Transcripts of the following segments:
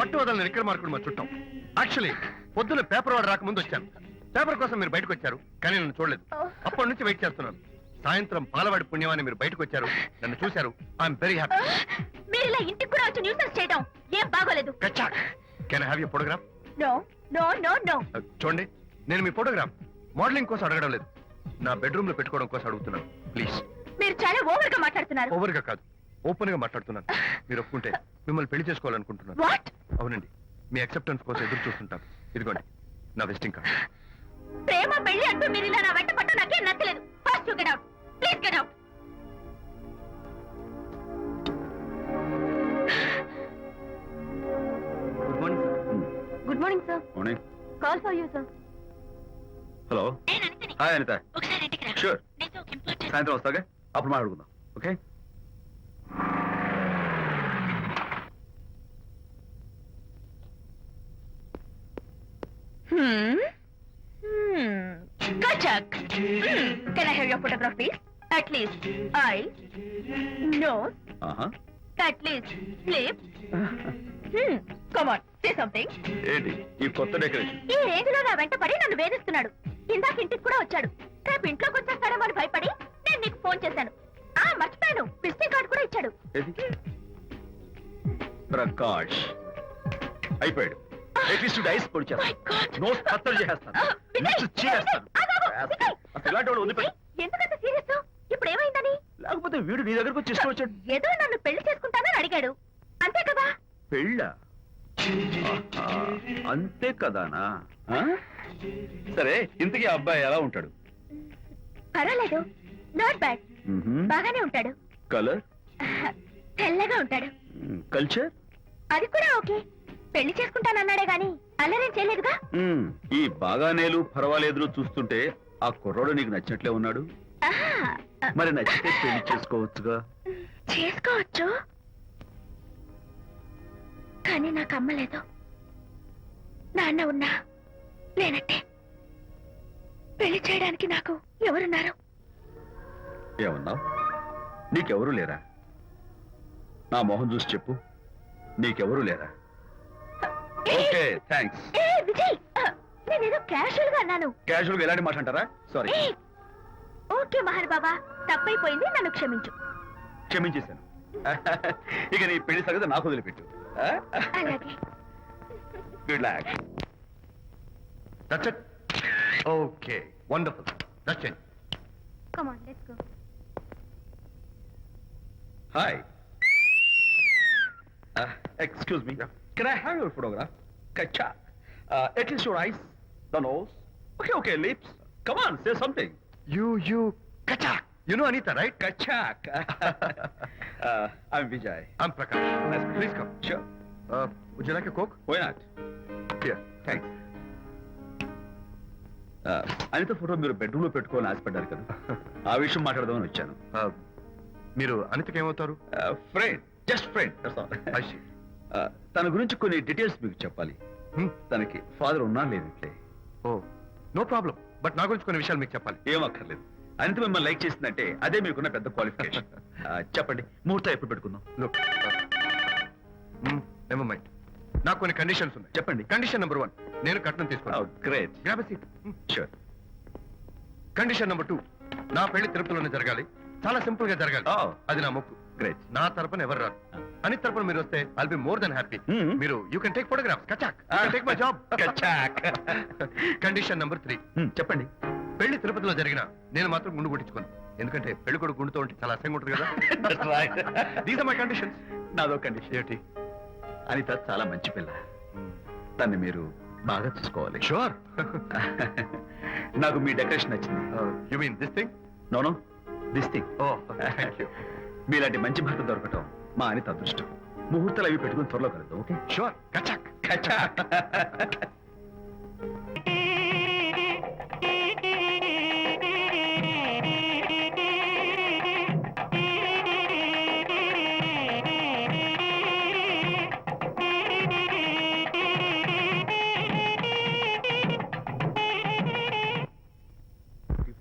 పట్టు వదలని ఎక్కడ మార్కుడు మా చుట్టాం. యాక్చువల్లీ పొద్దున్న పేపర్ వాడు రాకముందు వచ్చాను. పేపర్ కోసం మీరు బయటకు వచ్చారు, కానీ నన్ను చూడలేదు. అప్పటి నుంచి వెయిట్ చేస్తున్నాను. సాయంత్రం పాలవాడి పుణ్యమాన్ని మీరు బయటకు వచ్చారు, నన్ను చూశారు. I'm very happy. మీరు ఇలా ఇంటికి కూడా వచ్చి న్యూసెన్స్ చేయడం ఏం బాగోలేదు. Can I have your photograph? No no no no. చూడండి, నేను మీ ఫోటోగ్రాఫ్ మోడలింగ్ కోసం అడగడం లేదు, నా బెడ్రూమ్ లో పెట్టుకోవడం కోసం అడుగుతున్నాను. ప్లీజ్. మీరు చాలా ఓవర్ గా మాట్లాడుతున్నారు. ఓవర్ గా కాదు, ఓపెన్ గా మాట్లాడుతున్నాను. మీరు ఒప్పుకుంటే మిమ్మల్ని పెళ్లి చేసుకోవాలనుకుంటున్నాను. వాట్? అవునండి, మీ అక్సెప్టెన్స్ కోసం ఎదురు చూస్తుంటాను. ఇదిగోండి నా విజిటింగ్ కార్డ్. ప్రేమ పెళ్లి అంటూ మీరు ఇలా నా వెంట పట్ట నాకేం నచ్చలేదు. First you get out, please get out. Good morning sir. Good morning sir. Morning. Call for you sir. Hello. Hi Anitha. ఒకసారి ఇంటికి రా. షూర్. నేను ఒక ఇంపార్టెంట్. సాయంత్రం వస్తాగా, అప్పుడు మాట్లాడుకుందాం. Okay. Kachak. Can I have your photograph, please? At least eyes, nose, at least lips. Come on, say something. ఏంటి ఈ కొత్త డెకరేషన్? ఈ రేంజ్ లో నా వెంట పడి నన్ను వేధిస్తున్నాడు. ఇందాక ఇంటికి కూడా వచ్చాడు. రేపు ఇంట్లోకి వచ్చేస్తాడేమో అని భయపడి నేను నీకు ఫోన్ చేశాను. మర్చిపోయాను, విజిటింగ్ కార్డు కూడా ఇచ్చాడు. ప్రకాష్ అయిపోయాడు. డైస్ పొడి My God. నోస్ కత్తలు చేస్తాను. ఇలాంటి వాడు వదిలిపెట్టు. ఎందుకంత సీరియస్? ఇప్పుడు ఏమైందని? లేకపోతే వీడు నీ దగ్గరకు వచ్చి ఇష్టం వచ్చాడు. ఏదో నన్ను పెళ్లి చేసుకుంటానని అడిగాడు, అంతే కదా? పెళ్ళా? అంతే కదానా? సరే, ఇంతకీ ఆ అబ్బాయి ఎలా ఉంటాడు? పర్వాలేదు, నాట్ బ్యాడ్. బాగానే ఉంటాడు. కలర్? తెల్లగా ఉంటాడు. కల్చర్? అది కూడా ఓకే. పెళ్లి చేసుకుంటానన్నాడే గాని అల్లరేం చేయలేదుగా. ఈ బాగానేలు పర్వాలేదు చూస్తుంటే ఆ కుర్రోడు నీకు నచ్చినట్లే ఉన్నాడు. మరి నచ్చితే పెళ్లి చేసుకోవచ్చుగా. చేసుకోవచ్చు, కానీ నాకు అమ్మ లేదు, నాన్న ఉన్నా లేనట్టే. పెళ్లి చేయడానికి నాకు ఎవరున్నారు? ఏమన్నావు? నీకెవరూ లేరా? నా మొహం చూసి చెప్పు, నీకెవరూ లేరా? Okay, thanks. విజయ్, నేనేదో క్యాషువల్ గా అన్నాను. క్యాజువల్ గా ఎలాంటి మాట అంటారా? సారీ. ఓకే మహర్ బాబా, తప్పైపోయింది, నన్ను క్షమించు. క్షమించేశాను. ఇక నీ పెళ్లి సంగతి నాకు వదిలిపెట్టు. అలాగే. Good luck. That's it. Okay, wonderful. That's it. Come on, let's go. Hi. Excuse me. Can I have your photograph? Kacha. At least your eyes, the nose. Okay, lips. Come on, say something. You, Kachak. You know Anita, right? Kachak. I'm Vijay. I'm Prakash. Nice. Please come. Sure. Would you like a Coke? Why not? Here, thanks. Anitha photo మీరు bedroom లో పెట్టుకోవాలని ఆశపడ్డారు కదా, ఆ విషయం మాట్లాడదామని వచ్చాను. మీరు అనితకి ఏమవుతారు? Friend, just friend. తన గురించి కొన్ని డీటెయిల్స్ మీకు చెప్పాలి. తనకి ఫాదర్ ఉన్నా లేదంటే. ఓ, నో ప్రాబ్లం. బట్ నా గురించి కొన్ని విషయాలు మీకు చెప్పాలి. ఏమక్కర్లేదు. అనిత మిమ్మల్ని లైక్ చేసిందంటే అదే మీకున్న పెద్ద క్వాలిఫికేషన్. చెప్పండి, ముహూర్తం ఎప్పుడు పెట్టుకుందాం? Look, never mind. నాకు కొన్ని కండిషన్స్ ఉన్నాయి. చెప్పండి. కండిషన్ నెంబర్ 1, నేను కట్నం తీసుకున్నాను. Great. Grab a seat. Sure. Condition number 2, నా పెళ్లి తిరుపతిలోనే జరగాలి, చాలా సింపుల్ గా జరగాలి. అది నా మొక్కు. గ్రేట్. నా తరపున ఎవరు రారు. అని తరపున మీరు వస్తే I'll be more than happy. మీరు యూ కెన్ టేక్ ఫోటోగ్రాఫ్స్. కచాక్, టేక్ మై జాబ్. కచాక్. కండిషన్ నెంబర్ 3, చెప్పండి. పెళ్లి తిరుపతిలో జరిగిన నేను మాత్రం గుండు కొట్టించుకోను. ఎందుకంటే పెళ్లి కొడుకు గుండుతో ఉంటే చాలా అసహ్యంగా ఉంటుంది కదా. These are my conditions. నాదో కండిషన్. ఏంటి? అనిత చాలా మంచి పిల్ల, తన్ని మీరు బాగా చూసుకోవాలి. షూర్. నాకు మీ డెకరేషన్ నచ్చింది. You mean this thing? No, this thing. Oh, thank you. మీలాంటి మంచి భర్త దొరకటం మా అనిత అదృష్టం. ముహూర్తాలు అవి పెట్టుకుని త్వరలో కలుద్దాం. ఓకే? షూర్. కచాక్. కచాక్.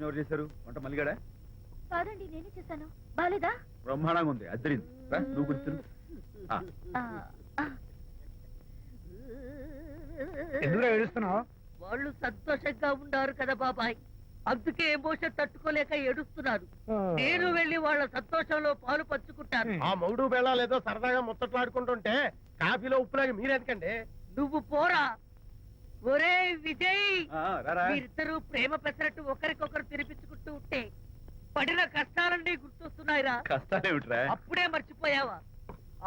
ఎవరు చేశారు వంట? మల్లిగాడా? కాదండి, నేనే చేశాను. బాలేదా? బ్రహ్మాండంగా ఉంది, అద్దరింది. నువ్వు గుర్తు. ఎందుకు ఏడుస్తున్నావు? వాళ్ళు సంతోషంగా ఉన్నారు కదా బాబాయ్, అందుకే ఎమోషన్ తట్టుకోలేక ఏడుస్తున్నారు. నేను వెళ్ళి వాళ్ళ సంతోషంలో పాలు పంచుకుంటాను. ఆ మౌడు బేళాలు ఏదో సరదాగా ముచ్చట్లాడుకుంటుంటే కాఫీలో ఉప్పులాగా మీరెందుకండి? నువ్వు పోరా. ఒరే విజయ్, రారా. మీరిద్దరూ ప్రేమ పెసరట్టు ఒకరికొకరు తినిపించుకుంటూ ఉంటే పడిన కష్టాలన్నీ గుర్తొస్తున్నాయిరా. కష్టాలేమిట్రా? అప్పుడే మర్చిపోయావా?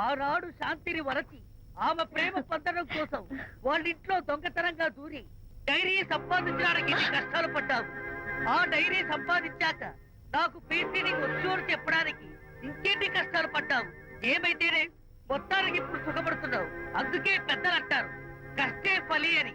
ఆనాడు శాంతిని వరచి ఆమె ప్రేమ పొందడం కోసం వాళ్ళ ఇంట్లో దొంగతనంగా దూరి డైరీ సంపాదించడానికి ఎన్ని కష్టాలు పడ్డావు. ఆ డైరీ సంపాదించాక నాకు పీసీని వచ్చోరు చెప్పడానికి ఇంకెన్ని కష్టాలు పడ్డావు. ఏమైతేనే మొత్తానికి ఇప్పుడు సుఖపడుతున్నావు. అందుకే పెద్దలు అంటారు కష్టే ఫలి అని.